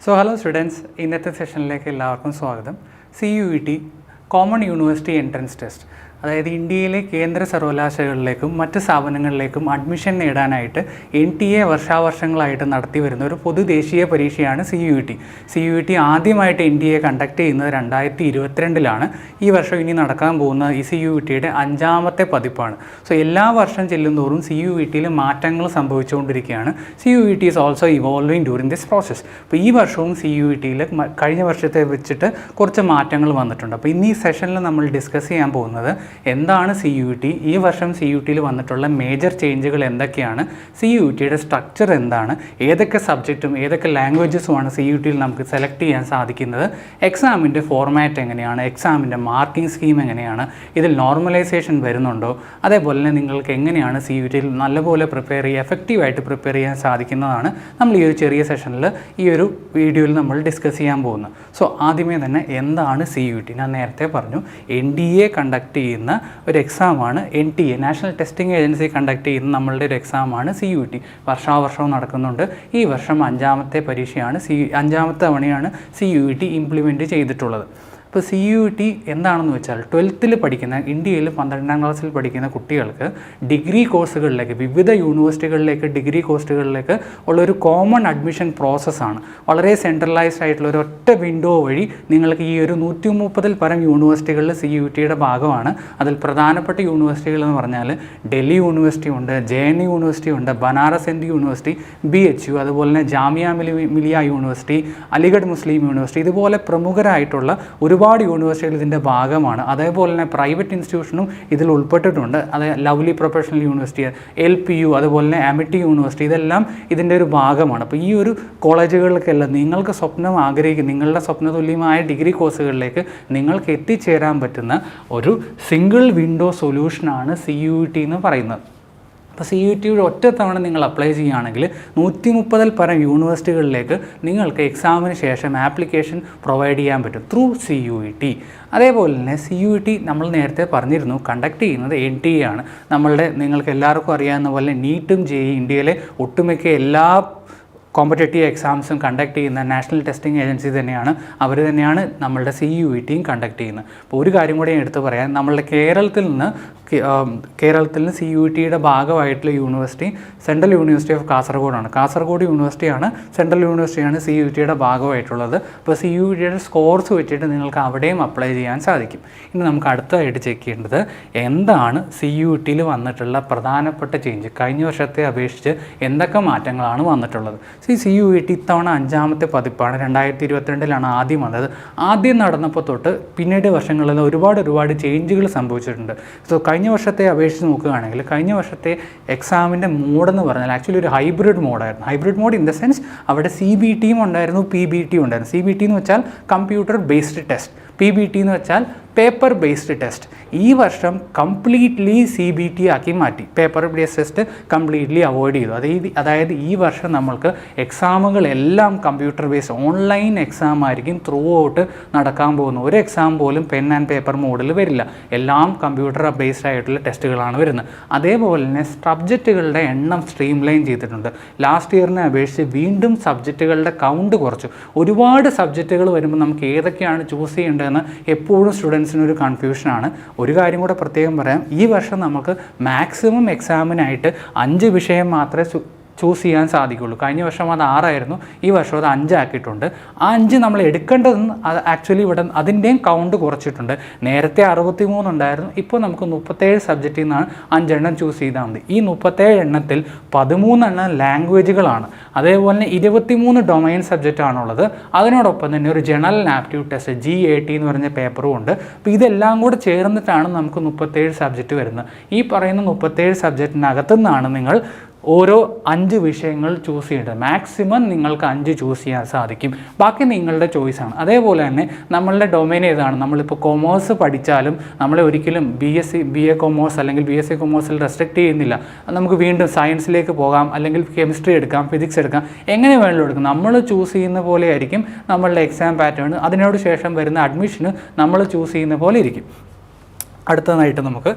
Hello students, ഇന്നത്തെ സെഷനിലേക്ക് എല്ലാവർക്കും സ്വാഗതം. CUET common university entrance test, അതായത് ഇന്ത്യയിലെ കേന്ദ്ര സർവകലാശാലകളിലേക്കും മറ്റ് സ്ഥാപനങ്ങളിലേക്കും അഡ്മിഷൻ നേടാനായിട്ട് NTA വർഷാവർഷങ്ങളായിട്ട് നടത്തി വരുന്ന ഒരു പൊതുദേശീയ പരീക്ഷയാണ് CUET ആദ്യമായിട്ട് NTA കണ്ടക്ട് ചെയ്യുന്നത് 2022 ഈ വർഷം ഇനി നടക്കാൻ പോകുന്ന ഈ CUETയുടെ 5ാമത്തെ പതിപ്പാണ്. എല്ലാ വർഷം ചെല്ലുന്തോറും CUETയിൽ മാറ്റങ്ങൾ സംഭവിച്ചുകൊണ്ടിരിക്കുകയാണ്. CUET is also evolving during this process. അപ്പോൾ ഈ വർഷവും CUETയിൽ കഴിഞ്ഞ വർഷത്തെ വെച്ചിട്ട് കുറച്ച് മാറ്റങ്ങൾ വന്നിട്ടുണ്ട്. അപ്പോൾ ഇന്ന് ഈ സെഷനിൽ നമ്മൾ ഡിസ്കസ് ചെയ്യാൻ പോകുന്നത് എന്താണ് CUET, ഈ വർഷം CUETയിൽ വന്നിട്ടുള്ള മേജർ ചേഞ്ചുകൾ എന്തൊക്കെയാണ്, CUETയുടെ സ്ട്രക്ചർ എന്താണ്, ഏതൊക്കെ സബ്ജക്റ്റും ഏതൊക്കെ ലാംഗ്വേജസുമാണ് CUETയിൽ നമുക്ക് സെലക്ട് ചെയ്യാൻ സാധിക്കുന്നത്, എക്സാമിൻ്റെ ഫോർമാറ്റ് എങ്ങനെയാണ്, എക്സാമിൻ്റെ മാർക്കിംഗ് സ്കീം എങ്ങനെയാണ്, ഇതിൽ നോർമലൈസേഷൻ വരുന്നുണ്ടോ, അതേപോലെ തന്നെ നിങ്ങൾക്ക് എങ്ങനെയാണ് CUETയിൽ നല്ലപോലെ എഫക്റ്റീവായിട്ട് പ്രിപ്പയർ ചെയ്യാൻ സാധിക്കുന്നതാണ് നമ്മൾ ഈ ഒരു ചെറിയ സെഷനിൽ ഈ ഒരു വീഡിയോയിൽ നമ്മൾ ഡിസ്കസ് ചെയ്യാൻ പോകുന്നത്. ആദ്യമേ തന്നെ എന്താണ് CUET? ഞാൻ നേരത്തെ പറഞ്ഞു, NDA കണ്ടക്ട് ചെയ്യുന്ന ഒരു എക്സാമാണ് NTA, national testing agency conduct ചെയ്യുന്ന നമ്മളുടെ ഒരു എക്സാമാണ് CUET. വർഷാവർഷവും നടക്കുന്നുണ്ട്. ഈ വർഷം 5ാമത്തെ പരീക്ഷയാണ്, 5ാമത്തെ തവണയാണ് CUET ഇംപ്ലിമെൻറ്റ് ചെയ്തിട്ടുള്ളത്. ഇപ്പോൾ CUET എന്താണെന്ന് വെച്ചാൽ 12th പഠിക്കുന്ന, ഇന്ത്യയിൽ 12ാം ക്ലാസ്സിൽ പഠിക്കുന്ന കുട്ടികൾക്ക് ഡിഗ്രി കോഴ്സുകളിലേക്ക്, വിവിധ യൂണിവേഴ്സിറ്റികളിലേക്ക് ഡിഗ്രി കോഴ്സുകളിലേക്ക് ഉള്ളൊരു കോമൺ അഡ്മിഷൻ പ്രോസസ്സാണ്. വളരെ സെൻട്രലൈസ്ഡ് ആയിട്ടുള്ള ഒരു ഒറ്റ വിൻഡോ വഴി നിങ്ങൾക്ക് ഈ ഒരു 130ൽ പരം യൂണിവേഴ്സിറ്റികളിൽ CUETയുടെ ഭാഗമാണ്. അതിൽ പ്രധാനപ്പെട്ട യൂണിവേഴ്സിറ്റികൾ എന്ന് പറഞ്ഞാൽ ഡൽഹി യൂണിവേഴ്സിറ്റി ഉണ്ട്, JNU യൂണിവേഴ്സിറ്റി ഉണ്ട്, ബനാറസ് ഹിന്ദു യൂണിവേഴ്സിറ്റി, BHU, അതുപോലെ തന്നെ ജാമിയ മിലിയ യൂണിവേഴ്സിറ്റി, അലിഗഡ് മുസ്ലിം യൂണിവേഴ്സിറ്റി, ഇതുപോലെ പ്രമുഖരായിട്ടുള്ള ഒരുപാട് യൂണിവേഴ്സിറ്റികൾ ഇതിൻ്റെ ഭാഗമാണ്. അതേപോലെ തന്നെ പ്രൈവറ്റ് ഇൻസ്റ്റിറ്റ്യൂഷനും ഇതിൽ ഉൾപ്പെട്ടിട്ടുണ്ട്. അത് ലവ്ലി പ്രൊഫഷണൽ യൂണിവേഴ്സിറ്റി, LPU, അതുപോലെ തന്നെ അമിറ്റി യൂണിവേഴ്സിറ്റി, ഇതെല്ലാം ഇതിൻ്റെ ഒരു ഭാഗമാണ്. അപ്പോൾ ഈ ഒരു കോളേജുകൾക്കെല്ലാം നിങ്ങൾക്ക് നിങ്ങളുടെ സ്വപ്നതുല്യമായ ഡിഗ്രി കോഴ്സുകളിലേക്ക് നിങ്ങൾക്ക് എത്തിച്ചേരാൻ പറ്റുന്ന ഒരു സിംഗിൾ വിൻഡോ സൊല്യൂഷനാണ് CUET എന്ന് പറയുന്നത്. അപ്പോൾ CUETയുടെ ഒറ്റ തവണ നിങ്ങൾ അപ്ലൈ ചെയ്യുകയാണെങ്കിൽ 130ൽ പരം യൂണിവേഴ്സിറ്റികളിലേക്ക് നിങ്ങൾക്ക് എക്സാമിന് ശേഷം ആപ്ലിക്കേഷൻ പ്രൊവൈഡ് ചെയ്യാൻ പറ്റും ത്രൂ CUET. അതേപോലെ തന്നെ CUET നമ്മൾ നേരത്തെ പറഞ്ഞിരുന്നു കണ്ടക്ട് ചെയ്യുന്നത് NTA ആണ്. നിങ്ങൾക്ക് എല്ലാവർക്കും അറിയാവുന്ന പോലെ നീറ്റും JEE, ഇന്ത്യയിലെ ഒട്ടുമിക്ക എല്ലാ കോമ്പറ്റേറ്റീവ് എക്സാംസും കണ്ടക്ട് ചെയ്യുന്ന നാഷണൽ ടെസ്റ്റിംഗ് ഏജൻസി തന്നെയാണ്. അവർ തന്നെയാണ് നമ്മളുടെ CUETയും കണ്ടക്ട് ചെയ്യുന്നത്. അപ്പോൾ ഒരു കാര്യം കൂടി എടുത്ത് പറയാം, നമ്മളുടെ കേരളത്തിൽ നിന്ന് CUETയുടെ ഭാഗമായിട്ടുള്ള യൂണിവേഴ്സിറ്റി സെൻട്രൽ യൂണിവേഴ്സിറ്റി ഓഫ് കാസർഗോഡാണ്. കാസർഗോഡ് യൂണിവേഴ്സിറ്റിയാണ്, സെൻട്രൽ യൂണിവേഴ്സിറ്റിയാണ് CUETയുടെ ഭാഗമായിട്ടുള്ളത്. അപ്പോൾ CUETയുടെ സ്കോർസ് വെച്ചിട്ട് നിങ്ങൾക്ക് അവിടെയും അപ്ലൈ ചെയ്യാൻ സാധിക്കും. ഇനി നമുക്ക് അടുത്തതായിട്ട് ചെക്ക് ചെയ്യേണ്ടത് എന്താണ് CUETയിൽ വന്നിട്ടുള്ള പ്രധാനപ്പെട്ട ചേഞ്ച്, കഴിഞ്ഞ വർഷത്തെ അപേക്ഷിച്ച് എന്തൊക്കെ മാറ്റങ്ങളാണ് വന്നിട്ടുള്ളത്. CUET ഇത്തവണ 5ാമത്തെ പതിപ്പാണ്. 2022 ആദ്യം വന്നത്. ആദ്യം നടന്നപ്പോൾ തൊട്ട് പിന്നീട് വർഷങ്ങളിൽ ഒരുപാട് ചേഞ്ചുകൾ സംഭവിച്ചിട്ടുണ്ട്. കഴിഞ്ഞ വർഷത്തെ അപേക്ഷിച്ച് നോക്കുകയാണെങ്കിൽ കഴിഞ്ഞ വർഷത്തെ എക്സാമിൻ്റെ മോഡെന്ന് പറഞ്ഞാൽ ആക്ച്വലി ഒരു ഹൈബ്രിഡ് മോഡായിരുന്നു. Hybrid mode in the sense അവിടെ CBTയും ഉണ്ടായിരുന്നു, PBTയും ഉണ്ടായിരുന്നു. CBT എന്ന് വെച്ചാൽ കമ്പ്യൂട്ടർ ബേസ്ഡ് ടെസ്റ്റ്, PBT എന്ന് വെച്ചാൽ പേപ്പർ ബേസ്ഡ് ടെസ്റ്റ്. ഈ വർഷം കംപ്ലീറ്റ്ലി CBT ആക്കി മാറ്റി. Paper based test completely avoid ചെയ്തു. അതായത് ഈ വർഷം നമ്മൾക്ക് എക്സാമുകളെല്ലാം കമ്പ്യൂട്ടർ ബേസ്ഡ് ഓൺലൈൻ എക്സാം ആയിരിക്കും ത്രൂ ഔട്ട് നടക്കാൻ പോകുന്നത്. ഒരു എക്സാം പോലും പെൻ ആൻഡ് പേപ്പർ മോഡിൽ വരില്ല, എല്ലാം കമ്പ്യൂട്ടർ ബേസ്ഡ് ആയിട്ടുള്ള ടെസ്റ്റുകളാണ് വരുന്നത്. അതേപോലെ തന്നെ സബ്ജക്റ്റുകളുടെ എണ്ണം സ്ട്രീം ലൈൻ ചെയ്തിട്ടുണ്ട്. ലാസ്റ്റ് ഇയറിനെ അപേക്ഷിച്ച് വീണ്ടും സബ്ജക്റ്റുകളുടെ കൗണ്ട് കുറച്ചു. ഒരുപാട് സബ്ജക്റ്റുകൾ വരുമ്പോൾ നമുക്ക് ഏതൊക്കെയാണ് ചൂസ് ചെയ്യേണ്ടതെന്ന് എപ്പോഴും സ്റ്റുഡൻസിനൊരു കൺഫ്യൂഷനാണ്. ഒരു കാര്യം കൂടെ പ്രത്യേകം പറയാം, ഈ വർഷം നമുക്ക് മാക്സിമം എക്സാമിനായിട്ട് 5 വിഷയം മാത്രമേ ചൂസ് ചെയ്യാൻ സാധിക്കുള്ളൂ. കഴിഞ്ഞ വർഷം അത് 6 ആയിരുന്നു, ഈ വർഷം അത് 5 ആക്കിയിട്ടുണ്ട്. ആ 5 നമ്മൾ എടുക്കേണ്ടതെന്ന് അത് ആക്ച്വലി ഇവിടെ അതിൻ്റെയും കൗണ്ട് കുറച്ചിട്ടുണ്ട്. നേരത്തെ 63 ഉണ്ടായിരുന്നു, ഇപ്പോൾ നമുക്ക് 37 സബ്ജക്റ്റിൽ നിന്നാണ് 5 എണ്ണം ചൂസ് ചെയ്താൽ മതി. ഈ 37 എണ്ണത്തിൽ 13 എണ്ണം ലാംഗ്വേജുകളാണ്. അതേപോലെ 23 ഡൊമൈൻ സബ്ജക്റ്റാണുള്ളത്. അതിനോടൊപ്പം തന്നെ ഒരു ജനറൽ ആപ്റ്റിറ്റ്യൂഡ് ടെസ്റ്റ് GAT എന്ന് പറഞ്ഞ പേപ്പറും ഉണ്ട്. അപ്പോൾ ഇതെല്ലാം കൂടെ ചേർന്നിട്ടാണ് നമുക്ക് 37 സബ്ജക്റ്റ് വരുന്നത്. ഈ പറയുന്ന 37 സബ്ജക്റ്റിനകത്തു നിന്നാണ് നിങ്ങൾ ഓരോ 5 വിഷയങ്ങൾ ചൂസ് ചെയ്യേണ്ടത്. മാക്സിമം നിങ്ങൾക്ക് 5 ചൂസ് ചെയ്യാൻ സാധിക്കും, ബാക്കി നിങ്ങളുടെ ചോയ്സാണ്. അതേപോലെ തന്നെ നമ്മളുടെ ഡൊമൈൻ ഏതാണ്, നമ്മളിപ്പോൾ കൊമേഴ്സ് പഠിച്ചാലും നമ്മളെ ഒരിക്കലും BA കൊമേഴ്സ് അല്ലെങ്കിൽ BSc കൊമേഴ്സിൽ റെസ്ട്രിക്റ്റ് ചെയ്യുന്നില്ല. നമുക്ക് വീണ്ടും സയൻസിലേക്ക് പോകാം, അല്ലെങ്കിൽ കെമിസ്ട്രി എടുക്കാം, ഫിസിക്സ് എടുക്കാം, എങ്ങനെ വേണമെങ്കിലും എടുക്കാം. നമ്മൾ ചൂസ് ചെയ്യുന്ന പോലെ ആയിരിക്കും നമ്മളുടെ എക്സാം പാറ്റേൺ. അതിനോട് ശേഷം വരുന്ന അഡ്മിഷന് നമ്മൾ ചൂസ് ചെയ്യുന്ന പോലെ ഇരിക്കും. അടുത്തതായിട്ട് നമുക്ക്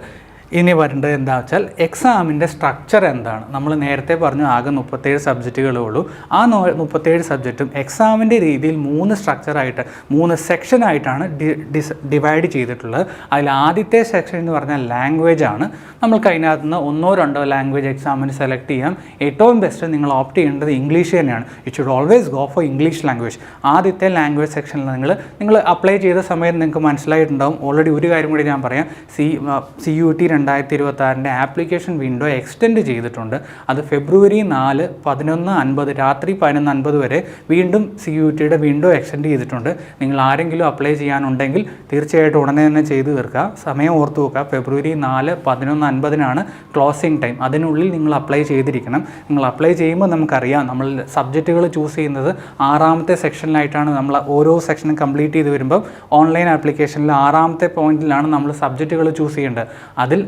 ഇനി വരേണ്ടത് എന്താ വെച്ചാൽ എക്സാമിൻ്റെ സ്ട്രക്ചർ എന്താണ്. നമ്മൾ നേരത്തെ പറഞ്ഞു ആകെ 37 സബ്ജക്റ്റുകളേ ഉള്ളൂ. ആ 37 സബ്ജക്റ്റും എക്സാമിൻ്റെ രീതിയിൽ 3 സ്ട്രക്ചറായിട്ട് 3 സെക്ഷനായിട്ടാണ് ഡിവൈഡ് ചെയ്തിട്ടുള്ളത്. അതിൽ ആദ്യത്തെ സെക്ഷൻ എന്ന് പറഞ്ഞാൽ ലാംഗ്വേജ് ആണ്. നമ്മൾക്ക് അതിനകത്ത് നിന്ന് 1-2 ലാംഗ്വേജ് എക്സാമിന് സെലക്ട് ചെയ്യാം. ഏറ്റവും ബെസ്റ്റ് നിങ്ങൾ ഓപ്റ്റ് ചെയ്യേണ്ടത് ഇംഗ്ലീഷ് തന്നെയാണ്. It should always go four English language. ആദ്യത്തെ ലാംഗ്വേജ് സെക്ഷനിൽ നിങ്ങൾ അപ്ലൈ ചെയ്ത സമയത്ത് നിങ്ങൾക്ക് മനസ്സിലായിട്ടുണ്ടാവും. ഓൾറെഡി ഒരു കാര്യം കൂടി ഞാൻ പറയാം. CUET 2026 ആപ്ലിക്കേഷൻ വിൻഡോ എക്സ്റ്റെൻഡ് ചെയ്തിട്ടുണ്ട്. അത് ഫെബ്രുവരി 4, 11:50 രാത്രി 11:50 വരെ വീണ്ടും CUETയുടെ വിൻഡോ എക്സ്റ്റെൻഡ് ചെയ്തിട്ടുണ്ട്. നിങ്ങൾ ആരെങ്കിലും അപ്ലൈ ചെയ്യാനുണ്ടെങ്കിൽ തീർച്ചയായിട്ടും ഉടനെ തന്നെ ചെയ്തു തീർക്കുക. സമയം ഓർത്ത് വെക്കുക. ഫെബ്രുവരി 4, 11:50 ക്ലോസിംഗ് ടൈം. അതിനുള്ളിൽ നിങ്ങൾ അപ്ലൈ ചെയ്തിരിക്കണം. നിങ്ങൾ അപ്ലൈ ചെയ്യുമ്പോൾ നമുക്കറിയാം നമ്മൾ സബ്ജക്റ്റുകൾ ചൂസ് ചെയ്യുന്നത് 6ാമത്തെ സെക്ഷനിലായിട്ടാണ്. നമ്മൾ ഓരോ സെക്ഷനും കംപ്ലീറ്റ് ചെയ്ത് വരുമ്പോൾ ഓൺലൈൻ ആപ്ലിക്കേഷനിൽ 6ാമത്തെ പോയിന്റിലാണ് നമ്മൾ സബ്ജക്റ്റുകൾ ചൂസ് ചെയ്യേണ്ടത്. അതിൽ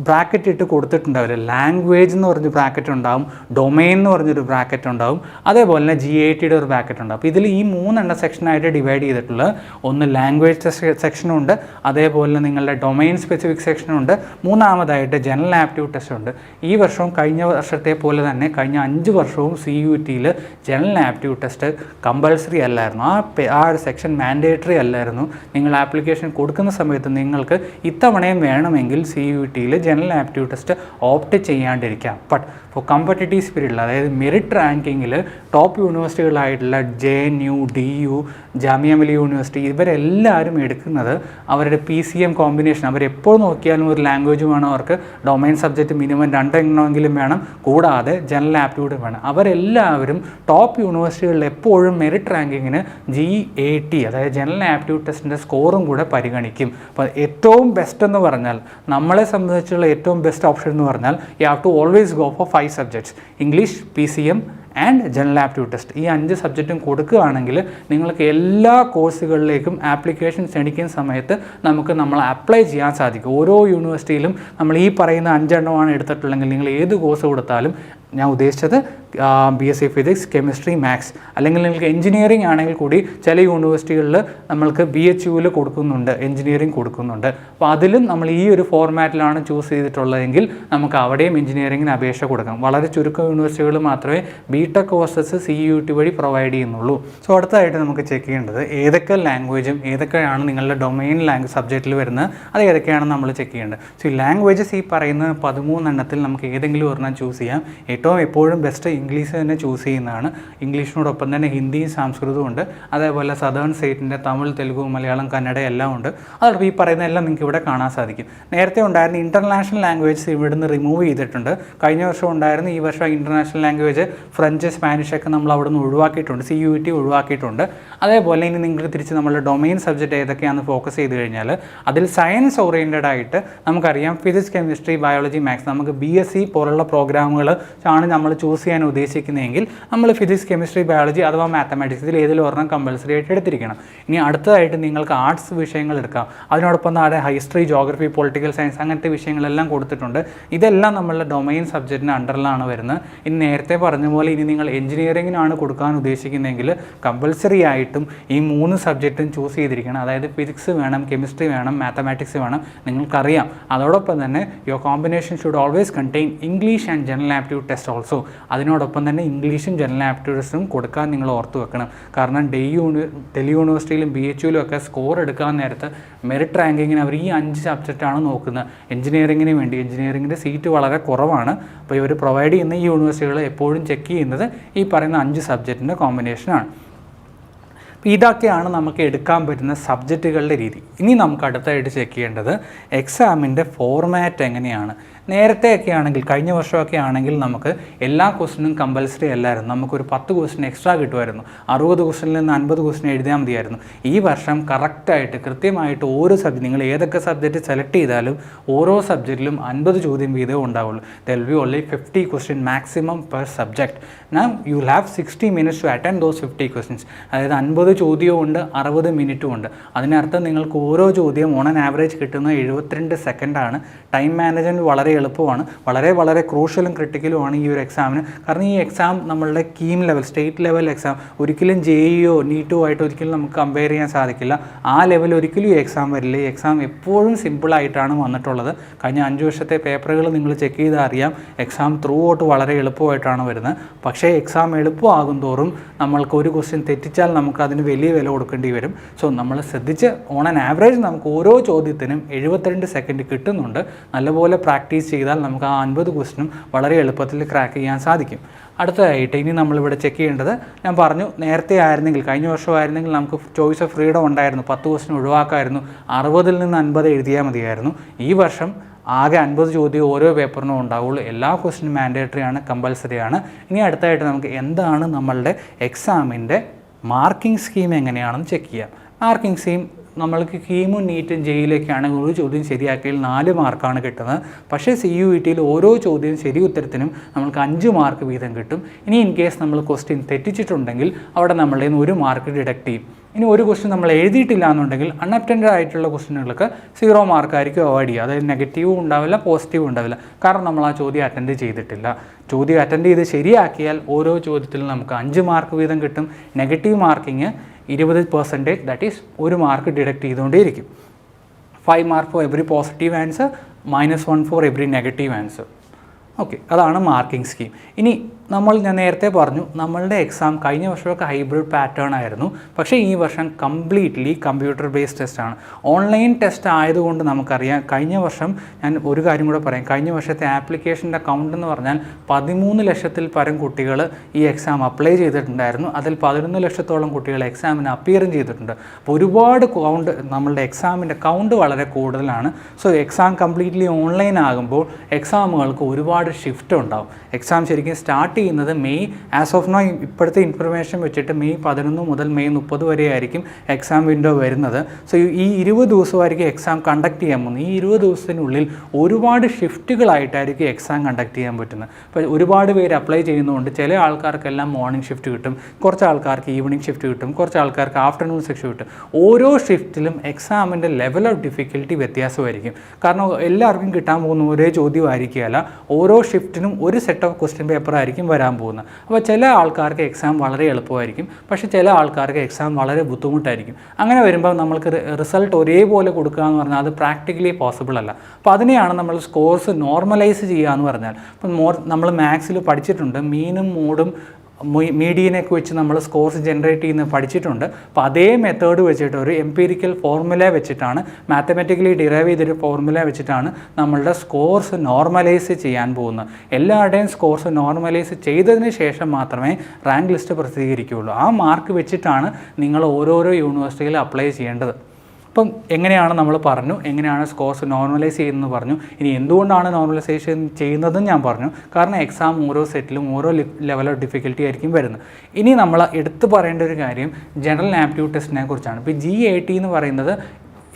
ബ്രാക്കറ്റ് ഇട്ട് കൊടുത്തിട്ടുണ്ടാവില്ല. ലാംഗ്വേജ് എന്ന് പറഞ്ഞൊരു ബ്രാക്കറ്റ് ഉണ്ടാവും, ഡൊമൈൻ എന്ന് പറഞ്ഞൊരു ബ്രാക്കറ്റ് ഉണ്ടാവും, അതേപോലെ തന്നെ GATയുടെ ഒരു ബ്രാക്കറ്റ് ഉണ്ടാവും. അപ്പോൾ ഇതിൽ ഈ 3 സെക്ഷനായിട്ട് ഡിവൈഡ് ചെയ്തിട്ടുള്ളത് ഒന്ന് ലാംഗ്വേജ് സെക്ഷനുണ്ട്, അതേപോലെ നിങ്ങളുടെ ഡൊമൈൻ സ്പെസിഫിക് സെക്ഷനുണ്ട്, മൂന്നാമതായിട്ട് ജനറൽ ആപ്റ്റിറ്റ്യൂഡ് ടെസ്റ്റ് ഉണ്ട്. ഈ വർഷവും കഴിഞ്ഞ വർഷത്തെ പോലെ തന്നെ കഴിഞ്ഞ 5 വർഷവും CUETയിൽ ജനറൽ ആപ്റ്റിറ്റ്യൂഡ് ടെസ്റ്റ് കമ്പൾസറി അല്ലായിരുന്നു. ആ ഒരു സെക്ഷൻ മാൻഡേറ്ററി അല്ലായിരുന്നു. നിങ്ങൾ ആപ്ലിക്കേഷൻ കൊടുക്കുന്ന സമയത്ത് നിങ്ങൾക്ക് ഇത്തവണയും വേണമെങ്കിൽ CUETയിൽ ജനറൽ ആപ്റ്റിറ്റ്യൂഡ് ടെസ്റ്റ് ഓപ്റ്റ് ചെയ്യാണ്ടിരിക്കാം. ബട്ട് ഫോർ കോമ്പറ്റേറ്റീവ് സ്പിരിറ്റിൽ, അതായത് മെറിറ്റ് റാങ്കിങ്ങിൽ ടോപ്പ് യൂണിവേഴ്സിറ്റികളായിട്ടുള്ള JNU, DU, Jamia Millia university ഇവരെല്ലാവരും എടുക്കുന്നത് അവരുടെ PCM കോമ്പിനേഷൻ. അവരെപ്പോൾ നോക്കിയാലും ഒരു ലാംഗ്വേജ് വേണം, അവർക്ക് ഡൊമൈൻ സബ്ജക്റ്റ് മിനിമം 2 എണ്ണമെങ്കിലും വേണം, കൂടാതെ ജനറൽ ആപ്റ്റിറ്റ്യൂഡ് വേണം. അവരെല്ലാവരും ടോപ്പ് യൂണിവേഴ്സിറ്റികളിൽ എപ്പോഴും മെറിറ്റ് റാങ്കിങ്ങിന് GAT, അതായത് ജനറൽ ആപ്റ്റിറ്റ്യൂഡ് ടെസ്റ്റിൻ്റെ സ്കോറും കൂടെ പരിഗണിക്കും. അപ്പോൾ ഏറ്റവും ബെസ്റ്റ് എന്ന് പറഞ്ഞാൽ, നമ്മളെ സംബന്ധിച്ചുള്ള ഏറ്റവും ബെസ്റ്റ് ഓപ്ഷൻ എന്ന് പറഞ്ഞാൽ you have to always go for 5 subjects: English, PCM and general aptitude test. ഈ 5 സബ്ജക്റ്റും കൊടുക്കുകയാണെങ്കിൽ നിങ്ങൾക്ക് എല്ലാ കോഴ്സുകളിലേക്കും ആപ്ലിക്കേഷൻ ക്ഷണിക്കുന്ന സമയത്ത് നമ്മൾ അപ്ലൈ ചെയ്യാൻ സാധിക്കും. ഓരോ യൂണിവേഴ്സിറ്റിയിലും നമ്മൾ ഈ പറയുന്ന 5 എണ്ണമാണ് എടുത്തിട്ടുള്ളെങ്കിൽ നിങ്ങൾ ഏത് കോഴ്സ് കൊടുത്താലും, ഞാൻ ഉദ്ദേശിച്ചത് BSc ഫിസിക്സ്, കെമിസ്ട്രി, മാത്സ്, അല്ലെങ്കിൽ നിങ്ങൾക്ക് എഞ്ചിനീയറിംഗ് ആണെങ്കിൽ കൂടി ചില യൂണിവേഴ്സിറ്റികളിൽ നമ്മൾക്ക് BHUവിൽ കൊടുക്കുന്നുണ്ട്, എഞ്ചിനീയറിംഗ് കൊടുക്കുന്നുണ്ട്. അപ്പോൾ അതിലും നമ്മൾ ഈ ഒരു ഫോർമാറ്റിലാണ് ചൂസ് ചെയ്തിട്ടുള്ളതെങ്കിൽ നമുക്ക് അവിടെയും എഞ്ചിനീയറിംഗിന് അപേക്ഷ കൊടുക്കാം. വളരെ ചുരുക്കം യൂണിവേഴ്സിറ്റികൾ മാത്രമേ BTech കോഴ്സസ് CUET വഴി പ്രൊവൈഡ് ചെയ്യുന്നുള്ളൂ. സോ അടുത്തതായിട്ട് നമുക്ക് ചെക്ക് ചെയ്യേണ്ടത് ഏതൊക്കെ ലാംഗ്വേജും ഏതൊക്കെയാണ് നിങ്ങളുടെ ഡൊമൈൻ ലാംഗ്വേജ് സബ്ജക്റ്റിൽ വരുന്നത്, അത് ഏതൊക്കെയാണെന്ന് നമ്മൾ ചെക്ക് ചെയ്യേണ്ടത്. സോ ഈ ലാംഗ്വേജസ് ഈ പറയുന്ന 13 എണ്ണത്തിൽ നമുക്ക് ഏതെങ്കിലും ഒരെണ്ണം ചൂസ് ചെയ്യാം. എപ്പോഴും ബെസ്റ്റ് ഇംഗ്ലീഷ് തന്നെ ചൂസ് ചെയ്യുന്നതാണ്. ഇംഗ്ലീഷിനോടൊപ്പം തന്നെ ഹിന്ദിയും സംസ്കൃതവും ഉണ്ട്, അതേപോലെ സദേൺ സ്റ്റേറ്റിൻ്റെ തമിഴ്, തെലുഗു, മലയാളം, കന്നഡ എല്ലാം ഉണ്ട്. അതോടൊപ്പം ഈ പറയുന്ന എല്ലാം നിങ്ങൾക്ക് ഇവിടെ കാണാൻ സാധിക്കും. നേരത്തെ ഉണ്ടായിരുന്ന ഇൻ്റർനാഷണൽ ലാംഗ്വേജസ് ഇവിടുന്ന് റിമൂവ് ചെയ്തിട്ടുണ്ട്. കഴിഞ്ഞ വർഷം ഉണ്ടായിരുന്നു, ഈ വർഷം ഇൻ്റർനാഷണൽ ലാംഗ്വേജ് ഫ്രഞ്ച്, സ്പാനിഷ് ഒക്കെ നമ്മൾ അവിടെ നിന്ന് ഒഴിവാക്കിയിട്ടുണ്ട്, CUET ഒഴിവാക്കിയിട്ടുണ്ട്. അതേപോലെ ഇനി നിങ്ങൾക്ക് തിരിച്ച് നമ്മളുടെ ഡൊമൈൻ സബ്ജക്റ്റ് ഏതൊക്കെയാണെന്ന് ഫോക്കസ് ചെയ്ത് കഴിഞ്ഞാൽ അതിൽ സയൻസ് ഓറിയൻറ്റഡ് ആയിട്ട് നമുക്കറിയാം ഫിസിക്സ്, കെമിസ്ട്രി, ബയോളജി, മാത്സ്. നമുക്ക് BSc പോലുള്ള പ്രോഗ്രാമുകൾ ആണ് നമ്മൾ ചൂസ് ചെയ്യാൻ ഉദ്ദേശിക്കുന്നതെങ്കിൽ നമ്മൾ ഫിസിക്സ്, കെമിസ്ട്രി, ബയോളജി അഥവാ മാത്തമാറ്റിക്സ് ഇതിൽ ഏതെങ്കിലും ഒരെണ്ണം കമ്പൽസറി ആയിട്ട് എടുത്തിരിക്കണം. ഇനി അടുത്തതായിട്ട് നിങ്ങൾക്ക് ആർട്സ് വിഷയങ്ങൾ എടുക്കാം. അതിനോടൊപ്പം താഴെ ഹിസ്റ്ററി, ജോഗ്രഫി, പൊളിറ്റിക്കൽ സയൻസ് അങ്ങനത്തെ വിഷയങ്ങളെല്ലാം കൊടുത്തിട്ടുണ്ട്. ഇതെല്ലാം നമ്മളുടെ ഡൊമൈൻ സബ്ജക്റ്റിന് അണ്ടറിലാണ് വരുന്നത്. ഇനി നേരത്തെ പറഞ്ഞ പോലെ ഇനി നിങ്ങൾ എഞ്ചിനീയറിങ്ങിനാണ് കൊടുക്കാൻ ഉദ്ദേശിക്കുന്നതെങ്കിൽ കമ്പൽസറി ആയിട്ടും ഈ 3 സബ്ജക്റ്റും ചൂസ് ചെയ്തിരിക്കണം. അതായത് ഫിസിക്സ് വേണം, കെമിസ്ട്രി വേണം, മാത്തമാറ്റിക്സ് വേണം. നിങ്ങൾക്കറിയാം. അതോടൊപ്പം തന്നെ your combination should always contain English and general aptitude test also. അതിനോടൊപ്പം തന്നെ ഇംഗ്ലീഷും ജനറൽ ആപ്റ്റിറ്റ്യൂഡ് ടെസ്റ്റും കൊടുക്കാൻ നിങ്ങൾ ഓർത്ത് വെക്കണം. കാരണം ഡൽഹി യൂണിവേഴ്സിറ്റിയിലും BHUവിലും ഒക്കെ സ്കോർ എടുക്കാൻ നേരത്ത് മെറിറ്റ് റാങ്കിങ്ങിന് അവർ ഈ 5 സബ്ജക്റ്റാണ് നോക്കുന്നത്. എഞ്ചിനീയറിങ്ങിന് വേണ്ടി എഞ്ചിനീയറിങ്ങിൻ്റെ സീറ്റ് വളരെ കുറവാണ്. അപ്പോൾ ഇവർ പ്രൊവൈഡ് ചെയ്യുന്ന ഈ യൂണിവേഴ്സിറ്റികൾ എപ്പോഴും ചെക്ക് ചെയ്യുന്നത് ഈ പറയുന്ന 5 സബ്ജക്റ്റിൻ്റെ കോമ്പിനേഷനാണ്. അപ്പോൾ ഇതൊക്കെയാണ് നമുക്ക് എടുക്കാൻ പറ്റുന്ന സബ്ജക്റ്റുകളുടെ രീതി. ഇനി നമുക്ക് അടുത്തായിട്ട് ചെക്ക് ചെയ്യേണ്ടത് എക്സാമിൻ്റെ ഫോർമാറ്റ് എങ്ങനെയാണ്. നേരത്തെയൊക്കെ ആണെങ്കിൽ, കഴിഞ്ഞ വർഷമൊക്കെ ആണെങ്കിൽ നമുക്ക് എല്ലാ ക്വസ്റ്റിനും കമ്പൽസറി അല്ലായിരുന്നു. നമുക്കൊരു 10 ക്വസ്റ്റിൻ എക്സ്ട്രാ കിട്ടുമായിരുന്നു. 60 ക്വസ്റ്റിനിൽ നിന്ന് 50 ക്വസ്റ്റിൻ എഴുതിയാൽ മതിയായിരുന്നു. ഈ വർഷം കറക്റ്റായിട്ട് കൃത്യമായിട്ട് ഓരോ സബ്ജക്റ്റ് നിങ്ങൾ ഏതൊക്കെ സബ്ജക്റ്റ് സെലക്ട് ചെയ്താലും ഓരോ സബ്ജക്റ്റിലും 50 ചോദ്യം വീതമേ ഉണ്ടാവുള്ളൂ. There will be only 50 question maximum per subject. Now you will have 60 minutes to attend those 50 questions. അതായത് 50 ചോദ്യവും ഉണ്ട്, 60 മിനിറ്റും ഉണ്ട്. അതിനർത്ഥം നിങ്ങൾക്ക് ഓരോ ചോദ്യം ഓൺ ആൻ ആവറേജ് കിട്ടുന്നത് 72 സെക്കൻഡാണ്. ടൈം മാനേജ്മെൻറ്റ് വളരെ എളുപ്പമാണ്, വളരെ വളരെ ക്രൂഷ്യലും ക്രിട്ടിക്കലുമാണ് ഈ ഒരു എക്സാമിന്. കാരണം ഈ എക്സാം നമ്മളുടെ KEAM level, state level exam, ഒരിക്കലും JEO നീറ്റോ ആയിട്ട് ഒരിക്കലും നമുക്ക് കമ്പയർ ചെയ്യാൻ സാധിക്കില്ല. ആ ലെവൽ ഒരിക്കലും ഈ എക്സാം വരില്ല. ഈ എക്സാം എപ്പോഴും സിമ്പിളായിട്ടാണ് വന്നിട്ടുള്ളത്. കഴിഞ്ഞ 5 വർഷത്തെ പേപ്പറുകൾ നിങ്ങൾ ചെക്ക് ചെയ്താൽ അറിയാം, എക്സാം ത്രൂ ഔട്ട് വളരെ എളുപ്പമായിട്ടാണ് വരുന്നത്. പക്ഷേ എക്സാം എളുപ്പമാകും തോറും നമ്മൾക്ക് ഒരു ക്വസ്റ്റ്യൻ തെറ്റിച്ചാൽ നമുക്ക് അതിന് വലിയ വില കൊടുക്കേണ്ടി വരും. സോ നമ്മൾ ശ്രദ്ധിച്ച് ഓൺ ആൻ ആവറേജ് നമുക്ക് ഓരോ ചോദ്യത്തിനും 72 സെക്കൻഡ് കിട്ടുന്നുണ്ട്. നല്ലപോലെ പ്രാക്ടീസ് ചെയ്താൽ നമുക്ക് ആ 50 ക്വസ്റ്റ്യനും വളരെ എളുപ്പത്തിൽ ക്രാക്ക് ചെയ്യാൻ സാധിക്കും. അടുത്തതായിട്ട് ഇനി നമ്മളിവിടെ ചെക്ക് ചെയ്യേണ്ടത്, ഞാൻ പറഞ്ഞു നേരത്തെ ആയിരുന്നെങ്കിൽ, കഴിഞ്ഞ വർഷമായിരുന്നെങ്കിൽ നമുക്ക് ചോയ്സ് ഓഫ് ഫ്രീഡം ഉണ്ടായിരുന്നു, 10 ക്വസ്റ്റ്യൻ ഒഴിവാക്കാമായിരുന്നു, 60-ൽ നിന്ന് 50 എഴുതിയാൽ മതിയായിരുന്നു. ഈ വർഷം ആകെ 50 ചോദ്യം ഓരോ പേപ്പറിനും ഉണ്ടാവുള്ളൂ. എല്ലാ ക്വസ്റ്റ്യനും മാൻഡേറ്ററി ആണ്, കമ്പൽസറി ആണ്. ഇനി അടുത്തായിട്ട് നമുക്ക് എന്താണ് നമ്മളുടെ എക്സാമിൻ്റെ മാർക്കിംഗ് സ്കീം എങ്ങനെയാണെന്ന് ചെക്ക് ചെയ്യാം. മാർക്കിംഗ് സ്കീം നമ്മൾക്ക് കീമും നീറ്റും ജെയിലൊക്കെയാണ് ഒരു ചോദ്യം ശരിയാക്കിയാൽ 4 മാർക്കാണ് കിട്ടുന്നത്. പക്ഷേ CUETയിൽ ഓരോ ചോദ്യം ശരി ഉത്തരത്തിനും നമ്മൾക്ക് 5 മാർക്ക് വീതം കിട്ടും. ഇനി ഇൻ കേസ് നമ്മൾ ക്വസ്റ്റ്യൻ തെറ്റിച്ചിട്ടുണ്ടെങ്കിൽ അവിടെ നമ്മളുടെ 1 മാർക്ക് ഡിഡക്റ്റ് ചെയ്യും. ഇനി ഒരു ക്വസ്റ്റ്യൻ നമ്മൾ എഴുതിയിട്ടില്ല എന്നുണ്ടെങ്കിൽ അൺഅറ്റൻഡഡ് ആയിട്ടുള്ള ക്വസ്റ്റ്യനുകൾക്ക് 0 മാർക്കായിരിക്കും അവോയ്ഡ് ചെയ്യുക. അതായത് നെഗറ്റീവും ഉണ്ടാവില്ല, പോസിറ്റീവും ഉണ്ടാവില്ല. കാരണം നമ്മൾ ആ ചോദ്യം അറ്റൻഡ് ചെയ്തിട്ടില്ല. ചോദ്യം അറ്റൻഡ് ചെയ്ത് ശരിയാക്കിയാൽ ഓരോ ചോദ്യത്തിലും നമുക്ക് 5 മാർക്ക് വീതം കിട്ടും. Negative marking 20%, that is 1 mark deduct ചെയ്തുകൊണ്ടേയിരിക്കും. 5 mark for every positive answer, -1 for every negative answer. Okay, അതാണ് മാർക്കിംഗ് സ്കീം. ഇനി ഞാൻ നേരത്തെ പറഞ്ഞു നമ്മളുടെ എക്സാം കഴിഞ്ഞ വർഷമൊക്കെ ഹൈബ്രിഡ് പാറ്റേൺ ആയിരുന്നു. പക്ഷേ ഈ വർഷം കംപ്ലീറ്റ്ലി കമ്പ്യൂട്ടർ ബേസ്ഡ് ടെസ്റ്റാണ്. ഓൺലൈൻ ടെസ്റ്റ് ആയതുകൊണ്ട് നമുക്കറിയാം, കഴിഞ്ഞ വർഷം ഞാൻ ഒരു കാര്യം കൂടെ പറയാം, കഴിഞ്ഞ വർഷത്തെ ആപ്ലിക്കേഷൻ്റെ കൗണ്ട് എന്ന് പറഞ്ഞാൽ 13 ലക്ഷത്തിൽ പരം കുട്ടികൾ ഈ എക്സാം അപ്ലൈ ചെയ്തിട്ടുണ്ടായിരുന്നു. അതിൽ 11 ലക്ഷത്തോളം കുട്ടികൾ എക്സാമിന് അപ്പിയറും ചെയ്തിട്ടുണ്ട്. അപ്പോൾ ഒരുപാട് കൗണ്ട്, നമ്മളുടെ എക്സാമിൻ്റെ കൗണ്ട് വളരെ കൂടുതലാണ്. സോ എക്സാം കംപ്ലീറ്റ്ലി ഓൺലൈൻ ആകുമ്പോൾ എക്സാമുകൾക്ക് ഒരുപാട് ഷിഫ്റ്റ് ഉണ്ടാവും. എക്സാം ശരിക്കും സ്റ്റാർട്ട് ചെയ്യുന്നത് മെയ്, ആസ് ഓഫ് നോ ഇപ്പോഴത്തെ ഇൻഫർമേഷൻ വെച്ചിട്ട് മെയ് 11 മുതൽ മെയ് 30 വരെ ആയിരിക്കും എക്സാം വിൻഡോ വരുന്നത്. സോ ഈ 20 ദിവസമായിരിക്കും എക്സാം കണ്ടക്ട് ചെയ്യാൻ പോകുന്നത്. ഈ 20 ദിവസത്തിനുള്ളിൽ ഒരുപാട് ഷിഫ്റ്റുകളായിട്ടായിരിക്കും എക്സാം കണ്ടക്ട് ചെയ്യാൻ പറ്റുന്നത്. അപ്പോൾ ഒരുപാട് പേര് അപ്ലൈ ചെയ്യുന്നതുകൊണ്ട് ചില ആൾക്കാർക്കെല്ലാം മോർണിംഗ് ഷിഫ്റ്റ് കിട്ടും, കുറച്ച് ആൾക്കാർക്ക് ഈവനിങ് ഷിഫ്റ്റ് കിട്ടും, കുറച്ച് ആൾക്കാർക്ക് ആഫ്റ്റർനൂൺ സെക്ഷൻ കിട്ടും. ഓരോ ഷിഫ്റ്റിലും എക്സാമിൻ്റെ ലെവൽ ഓഫ് ഡിഫിക്കൽട്ടി വ്യത്യാസമായിരിക്കും. കാരണം എല്ലാവർക്കും കിട്ടാൻ പോകുന്ന ഒരേ ചോദ്യമായിരിക്കുകയല്ല, ഓരോ ഷിഫ്റ്റിനും ഒരു സെറ്റ് ഓഫ് ക്വസ്റ്റ്യൻ പേപ്പർ ആയിരിക്കും വരാൻ പോകുന്നത്. അപ്പോൾ ചില ആൾക്കാർക്ക് എക്സാം വളരെ എളുപ്പമായിരിക്കും, പക്ഷേ ചില ആൾക്കാർക്ക് എക്സാം വളരെ ബുദ്ധിമുട്ടായിരിക്കും. അങ്ങനെ വരുമ്പോൾ നമ്മൾക്ക് റിസൾട്ട് ഒരേപോലെ കൊടുക്കുക എന്ന് പറഞ്ഞാൽ അത് പ്രാക്ടിക്കലി പോസിബിൾ അല്ല. അപ്പോൾ അതിനെയാണ് നമ്മൾ സ്കോർസ് നോർമലൈസ് ചെയ്യുക എന്ന് പറഞ്ഞാൽ. അപ്പം നമ്മൾ മാത്സിൽ പഠിച്ചിട്ടുണ്ട്, മീനും മോഡും മീഡിയനൊക്കെ വെച്ച് നമ്മൾ സ്കോർസ് ജനറേറ്റ് ചെയ്യുന്നത് പഠിച്ചിട്ടുണ്ട്. അപ്പോൾ അതേ മെത്തേഡ് വെച്ചിട്ട് ഒരു എംപീരിക്കൽ ഫോർമുല വെച്ചിട്ടാണ്, മാത്തമാറ്റിക്കലി ഡിറൈവ് ചെയ്തൊരു ഫോർമുല വെച്ചിട്ടാണ് നമ്മളുടെ സ്കോർസ് നോർമലൈസ് ചെയ്യാൻ പോകുന്നത്. എല്ലാവരുടെയും സ്കോർസ് നോർമലൈസ് ചെയ്തതിന് ശേഷം മാത്രമേ റാങ്ക് ലിസ്റ്റ് പ്രസിദ്ധീകരിക്കുകയുള്ളൂ. ആ മാർക്ക് വെച്ചിട്ടാണ് നിങ്ങൾ ഓരോരോ യൂണിവേഴ്സിറ്റിയിൽ അപ്ലൈ ചെയ്യേണ്ടത്. അപ്പം എങ്ങനെയാണ് നമ്മൾ പറഞ്ഞു, എങ്ങനെയാണ് സ്കോർസ് നോർമലൈസ് ചെയ്യുന്നതെന്ന് പറഞ്ഞു. ഇനി എന്തുകൊണ്ടാണ് നോർമലൈസേഷൻ ചെയ്യുന്നതെന്ന് ഞാൻ പറഞ്ഞു. കാരണം എക്സാം ഓരോ സെറ്റിലും ഓരോ ലെവൽ ഓഫ് ഡിഫിക്കൽട്ടി ആയിരിക്കും വരുന്നത്. ഇനി നമ്മൾ എടുത്തു പറയേണ്ട ഒരു കാര്യം ജനറൽ ആപ്റ്റിറ്റ്യൂഡ് ടെസ്റ്റിനെ കുറിച്ചാണ്. ഇപ്പോൾ GAT എന്ന് പറയുന്നത്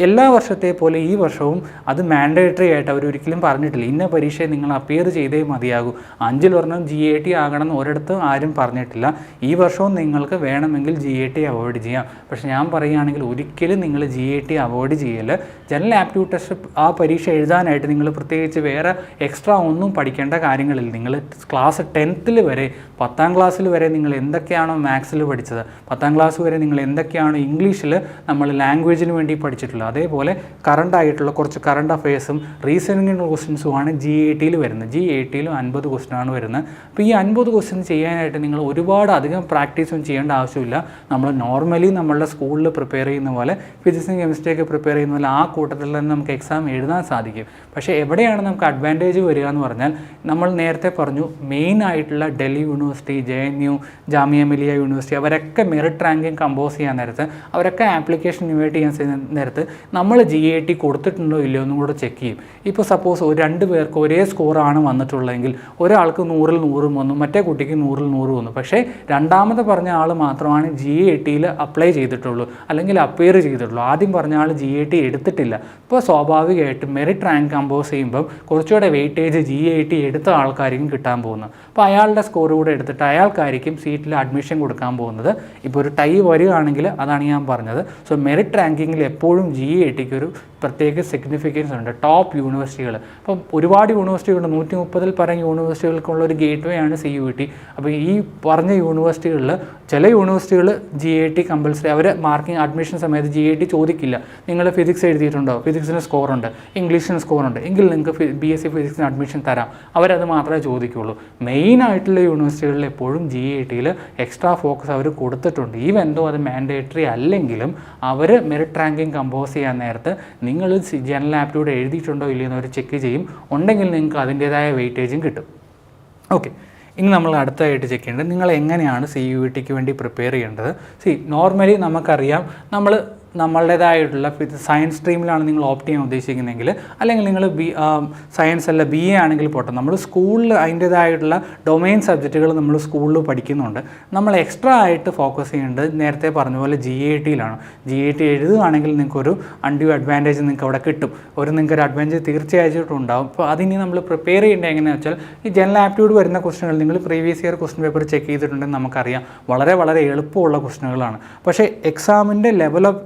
എല്ലാ വർഷത്തെ പോലെ ഈ വർഷവും അത് മാൻഡേറ്ററി ആയിട്ട് അവരൊരിക്കലും പറഞ്ഞിട്ടില്ല, ഇന്ന പരീക്ഷയെ നിങ്ങൾ അപ്പിയർ ചെയ്തേ മതിയാകൂ. 5 വർഷം GAT ആകണമെന്ന് ഒരിടത്തും ആരും പറഞ്ഞിട്ടില്ല. ഈ വർഷവും നിങ്ങൾക്ക് വേണമെങ്കിൽ GAT അവോയ്ഡ് ചെയ്യാം. പക്ഷേ ഞാൻ പറയുകയാണെങ്കിൽ ഒരിക്കലും നിങ്ങൾ GAT അവോയ്ഡ് ചെയ്യല്. ജനറൽ ആപ്റ്റിറ്റ്യൂഡ് ടെസ്റ്റ് ആ പരീക്ഷ എഴുതാനായിട്ട് നിങ്ങൾ പ്രത്യേകിച്ച് വേറെ എക്സ്ട്രാ ഒന്നും പഠിക്കേണ്ട കാര്യങ്ങളില്ല. നിങ്ങൾ ക്ലാസ് 10th വരെ, 10ാം ക്ലാസ്സിൽ വരെ നിങ്ങൾ എന്തൊക്കെയാണോ മാത്സിൽ പഠിച്ചത്, 10ാം ക്ലാസ് വരെ നിങ്ങൾ എന്തൊക്കെയാണോ ഇംഗ്ലീഷിൽ നമ്മൾ ലാംഗ്വേജിന് വേണ്ടി പഠിച്ചിട്ടുള്ളത്, അതേപോലെ കറണ്ട് ആയിട്ടുള്ള കുറച്ച് കറണ്ട് അഫയേഴ്സും റീസണിങ്ങിനുള്ള ക്വസ്റ്റ്യൻസുമാണ് GATയിൽ വരുന്നത്. GATയിലും 50 ക്വസ്റ്റ്യനാണ് വരുന്നത്. അപ്പോൾ ഈ 50 ക്വസ്റ്റ്യൻ ചെയ്യാനായിട്ട് നിങ്ങൾ ഒരുപാട് അധികം പ്രാക്ടീസൊന്നും ചെയ്യേണ്ട ആവശ്യമില്ല. നമ്മൾ നോർമലി നമ്മളുടെ സ്കൂളിൽ പ്രിപ്പയർ ചെയ്യുന്ന പോലെ, ഫിസിക്സും കെമിസ്ട്രിയൊക്കെ പ്രിപ്പയർ ചെയ്യുന്ന പോലെ ആ കൂട്ടത്തിൽ തന്നെ നമുക്ക് എക്സാം എഴുതാൻ സാധിക്കും. പക്ഷേ എവിടെയാണ് നമുക്ക് അഡ്വാൻറ്റേജ് വരിക എന്ന് പറഞ്ഞാൽ, നമ്മൾ നേരത്തെ പറഞ്ഞു മെയിൻ ആയിട്ടുള്ള Delhi university, JNU, Jamia Millia university, അവരൊക്കെ മെറിറ്റ് റാങ്കിങ് കമ്പോസ് ചെയ്യാൻ നേരത്ത്, അവരൊക്കെ ആപ്ലിക്കേഷൻ ഇൻവൈറ്റ് ചെയ്യാൻ നേരത്ത് നമ്മൾ GAT കൊടുത്തിട്ടുണ്ടോ ഇല്ലയോ എന്നും കൂടെ ചെക്ക് ചെയ്യും. ഇപ്പോൾ സപ്പോസ് 2 പേർക്ക് ഒരേ സ്കോറാണ് വന്നിട്ടുള്ളതെങ്കിൽ ഒരാൾക്ക് 100-ൽ 100 വന്നു, മറ്റേ കുട്ടിക്ക് 100-ൽ 100 വന്നു. പക്ഷേ രണ്ടാമത് പറഞ്ഞ ആൾ മാത്രമാണ് GATയിൽ അപ്ലൈ ചെയ്തിട്ടുള്ളൂ അല്ലെങ്കിൽ അപ്പിയർ ചെയ്തിട്ടുള്ളൂ. ആദ്യം പറഞ്ഞ ആൾ GAT എടുത്തിട്ടില്ല. ഇപ്പോൾ സ്വാഭാവികമായിട്ടും മെറിറ്റ് റാങ്ക് കമ്പോസ് ചെയ്യുമ്പം കുറച്ചുകൂടെ വെയിറ്റേജ് GAT എടുത്ത ആൾക്കാർക്കും കിട്ടാൻ പോകുന്നത്. അപ്പോൾ അയാളുടെ സ്കോർ കൂടെ എടുത്തിട്ട് അയാൾക്കായിരിക്കും സീറ്റിൽ അഡ്മിഷൻ കൊടുക്കാൻ പോകുന്നത്. ഇപ്പോൾ ഒരു ടൈ വരികയാണെങ്കിൽ അതാണ് ഞാൻ പറഞ്ഞത്. സോ മെറിറ്റ് റാങ്കിങ്ങിൽ എപ്പോഴും GATക്ക് ഒരു പ്രത്യേക സിഗ്നിഫിക്കൻസ് ഉണ്ട്. ടോപ്പ് യൂണിവേഴ്സിറ്റികൾ, അപ്പം ഒരുപാട് യൂണിവേഴ്സിറ്റികളുണ്ട്, 130-ൽ പരം യൂണിവേഴ്സിറ്റികൾക്കുള്ള ഒരു ഗേറ്റ്വേ ആണ് CUET. അപ്പോൾ ഈ പറഞ്ഞ യൂണിവേഴ്സിറ്റികളിൽ ചില യൂണിവേഴ്സിറ്റികൾ GAT കമ്പൽസറി, അവർ മാർക്കിംഗ് അഡ്മിഷൻ സമയത്ത് GAT ചോദിക്കില്ല. നിങ്ങൾ ഫിസിക്സ് എഴുതിയിട്ടുണ്ടോ, ഫിസിക്സിന് സ്കോറുണ്ട്, ഇംഗ്ലീഷിന് സ്കോറുണ്ട് എങ്കിൽ നിങ്ങൾക്ക് BSc ഫിസിക്സിന് അഡ്മിഷൻ തരാം, അവരത് മാത്രമേ ചോദിക്കുകയുള്ളൂ. മെയിനായിട്ടുള്ള യൂണിവേഴ്സിറ്റികളിൽ എപ്പോഴും GATയിൽ എക്സ്ട്രാ ഫോക്കസ് അവർ കൊടുത്തിട്ടുണ്ട്. ഈവൻ എന്തോ അത് മാൻഡേറ്ററി അല്ലെങ്കിലും അവർ മെറിറ്റ് റാങ്കിങ് കമ്പോസ് ചെയ്യാൻ നേരത്ത് നിങ്ങൾ ജനറൽ ആപ്റ്റിറ്റ്യൂഡ് എഴുതിയിട്ടുണ്ടോ ഇല്ലയെന്ന് അവർ ചെക്ക് ചെയ്യും. ഉണ്ടെങ്കിൽ നിങ്ങൾക്ക് അതിൻ്റേതായ വെയിറ്റേജും കിട്ടും. ഓക്കെ, ഇനി നമ്മൾ അടുത്തതായിട്ട് ചെക്ക് ചെയ്യേണ്ടത് നിങ്ങൾ എങ്ങനെയാണ് CUETക്ക് വേണ്ടി പ്രിപ്പയർ ചെയ്യേണ്ടത്. നോർമലി നമുക്കറിയാം, നമ്മളുടേതായിട്ടുള്ള സയൻസ് സ്ട്രീമിലാണ് നിങ്ങൾ ഓപ്റ്റ് ചെയ്യാൻ ഉദ്ദേശിക്കുന്നതെങ്കിൽ, അല്ലെങ്കിൽ നിങ്ങൾ സയൻസ് അല്ല BA ആണെങ്കിൽ പോട്ടെ, നമ്മൾ സ്കൂളിൽ അതിൻ്റേതായിട്ടുള്ള ഡൊമൈൻ സബ്ജക്റ്റുകൾ നമ്മൾ സ്കൂളിൽ പഠിക്കുന്നുണ്ട്. നമ്മൾ എക്സ്ട്രാ ആയിട്ട് ഫോക്കസ് ചെയ്യേണ്ടത് നേരത്തെ പറഞ്ഞ പോലെ GATയിലാണ്. GAT എഴുതുകയാണെങ്കിൽ നിങ്ങൾക്കൊരു അൺഡ്യൂ അഡ്വാൻറ്റേജ് നിങ്ങൾക്ക് അവിടെ കിട്ടും. നിങ്ങൾക്കൊരു അഡ്വാൻറ്റേജ് തീർച്ചയായിട്ടും ഉണ്ടാവും. അപ്പോൾ അതിനി നമ്മൾ പ്രിപ്പയർ ചെയ്യേണ്ടത് എങ്ങനെയാണെന്ന് വെച്ചാൽ, ഈ ജനറൽ ആപ്റ്റിറ്റ്യൂഡ് വരുന്ന ക്വസ്റ്റനുകൾ നിങ്ങൾ previous year question paper check ചെയ്തിട്ടുണ്ടെങ്കിൽ നമുക്കറിയാം വളരെ വളരെ എളുപ്പമുള്ള ക്വസ്റ്റനുകളാണ്. പക്ഷേ എക്സാമിൻ്റെ ലെവൽ ഓഫ്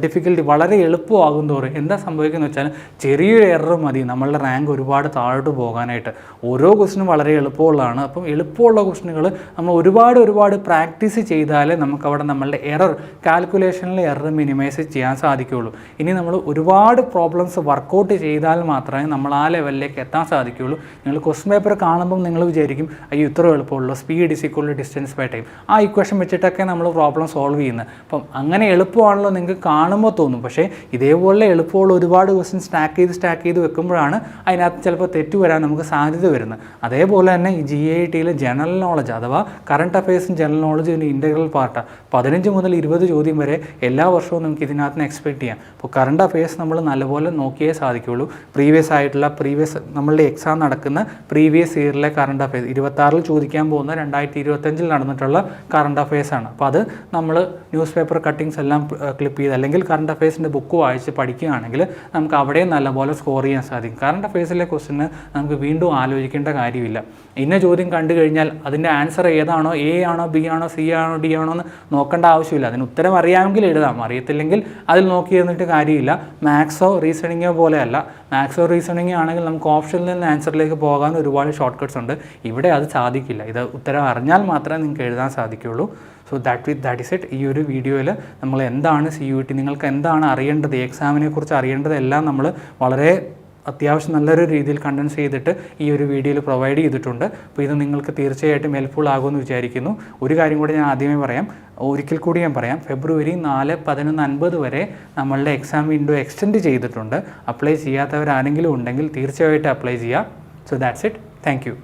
ഡിഫിക്കൽട്ടി വളരെ എളുപ്പമാകും തോറും എന്താ സംഭവിക്കുന്നത് വെച്ചാൽ, ചെറിയൊരു എറർ മതി നമ്മളുടെ റാങ്ക് ഒരുപാട് താഴോട്ട് പോകാനായിട്ട്. ഓരോ ക്വസ്റ്റിനും വളരെ എളുപ്പമുള്ളതാണ്. അപ്പം എളുപ്പമുള്ള ക്വസ്റ്റിനുകൾ നമ്മൾ ഒരുപാട് പ്രാക്ടീസ് ചെയ്താലേ നമുക്കവിടെ നമ്മളുടെ എറർ, കാൽക്കുലേഷനിലെ എറർ മിനിമൈസ് ചെയ്യാൻ സാധിക്കുകയുള്ളൂ. ഇനി നമ്മൾ ഒരുപാട് പ്രോബ്ലംസ് വർക്കൗട്ട് ചെയ്താൽ മാത്രമേ നമ്മൾ ആ ലെവലിലേക്ക് എത്താൻ സാധിക്കുകയുള്ളൂ. നിങ്ങൾ ക്വസ്റ്റൻ പേപ്പർ കാണുമ്പം നിങ്ങൾ വിചാരിക്കും അയ്യോ ഇത്ര എളുപ്പമുള്ളൂ, speed is equal to distance by time, ആ ഇക്വേഷൻ വെച്ചിട്ടൊക്കെ നമ്മൾ പ്രോബ്ലം സോൾവ് ചെയ്യുന്നത്. അപ്പം അങ്ങനെ എളുപ്പമാണല്ലോ നിങ്ങൾക്ക് കാണുമ്പോൾ തോന്നും. പക്ഷേ ഇതേപോലെ എളുപ്പമുള്ള ഒരുപാട് ക്വസ്റ്റ്യൻ സ്റ്റാക്ക് ചെയ്ത് വെക്കുമ്പോഴാണ് അതിനകത്ത് ചിലപ്പോൾ തെറ്റ് വരാൻ നമുക്ക് സാധ്യത വരുന്നത്. അതേപോലെ തന്നെ ഈ GATയിലെ ജനറൽ നോളജ് അഥവാ കറണ്ട് അഫയേഴ്സും ജനറൽ നോളജും ഒരു ഇൻ്റഗ്രൽ പാർട്ടാണ്. 15 മുതൽ 20 ചോദ്യം വരെ എല്ലാ വർഷവും നമുക്ക് ഇതിനകത്ത് നിന്ന് എക്സ്പെക്ട് ചെയ്യാം. അപ്പോൾ കറണ്ട് അഫയേഴ്സ് നമ്മൾ നല്ലപോലെ നോക്കിയേ സാധിക്കുകയുള്ളൂ. പ്രീവിയസ് നമ്മളുടെ എക്സാം നടക്കുന്ന പ്രീവിയസ് ഇയറിലെ കറണ്ട് അഫയേഴ്സ് 26-ൽ ചോദിക്കാൻ പോകുന്ന 2025-ൽ നടന്നിട്ടുള്ള കറണ്ട് അഫയേഴ്സാണ്. അപ്പോൾ അത് നമ്മൾ ന്യൂസ് പേപ്പർ കട്ടിങ്സ് എല്ലാം ക്ലിപ്പ് ചെയ്ത് അല്ലെങ്കിൽ കറണ്ട് അഫയേഴ്സിൻ്റെ ബുക്ക് വായിച്ച് പഠിക്കുകയാണെങ്കിൽ നമുക്ക് അവിടെയും നല്ലപോലെ സ്കോർ ചെയ്യാൻ സാധിക്കും. കറണ്ട് അഫയേഴ്സിലെ ക്വസ്റ്റിന് നമുക്ക് വീണ്ടും ആലോചിക്കേണ്ട കാര്യമില്ല. ഇന്ന ചോദ്യം കണ്ടു കഴിഞ്ഞാൽ അതിൻ്റെ ആൻസർ ഏതാണോ, A ആണോ B ആണോ C ആണോ D ആണോ എന്ന് നോക്കേണ്ട ആവശ്യമില്ല. അതിന് ഉത്തരം അറിയാമെങ്കിൽ എഴുതാം, അറിയത്തില്ലെങ്കിൽ അതിൽ നോക്കി ഇരുന്നിട്ട് കാര്യമില്ല. മാത്സോ റീസണിങ്ങോ പോലെയല്ല. മാത്സോ റീസണിങ്ങോ ആണെങ്കിൽ നമുക്ക് ഓപ്ഷനിൽ നിന്ന് ആൻസറിലേക്ക് പോകാൻ ഒരുപാട് ഷോർട്ട് കട്ട്സ് ഉണ്ട്. ഇവിടെ അത് സാധിക്കില്ല. ഇത് ഉത്തരം അറിഞ്ഞാൽ മാത്രമേ നിങ്ങൾക്ക് എഴുതാൻ സാധിക്കുകയുള്ളൂ. So that is it. ഈ ഒരു വീഡിയോയിൽ നമ്മൾ എന്താണ് CUET, നിങ്ങൾക്ക് എന്താണ് അറിയേണ്ടത്, എക്സാമിനെ കുറിച്ച് അറിയേണ്ടത് എല്ലാം നമ്മൾ വളരെ അത്യാവശ്യം നല്ലൊരു രീതിയിൽ കണ്ടൻസ് ചെയ്തിട്ട് ഈ ഒരു വീഡിയോയിൽ പ്രൊവൈഡ് ചെയ്തിട്ടുണ്ട്. അപ്പോൾ ഇത് നിങ്ങൾക്ക് തീർച്ചയായിട്ടും ഹെൽപ്ഫുൾ ആകുമെന്ന് വിചാരിക്കുന്നു. ഒരു കാര്യം കൂടി ഞാൻ ആദ്യമേ പറയാം, ഒരിക്കൽ കൂടി ഞാൻ പറയാം, ഫെബ്രുവരി 4, 11, 50 വരെ നമ്മളുടെ എക്സാം വിൻഡോ എക്സ്റ്റെൻഡ് ചെയ്തിട്ടുണ്ട്. അപ്ലൈ ചെയ്യാത്തവരാരെങ്കിലും ഉണ്ടെങ്കിൽ തീർച്ചയായിട്ടും അപ്ലൈ ചെയ്യുക. So that's it. Thank you.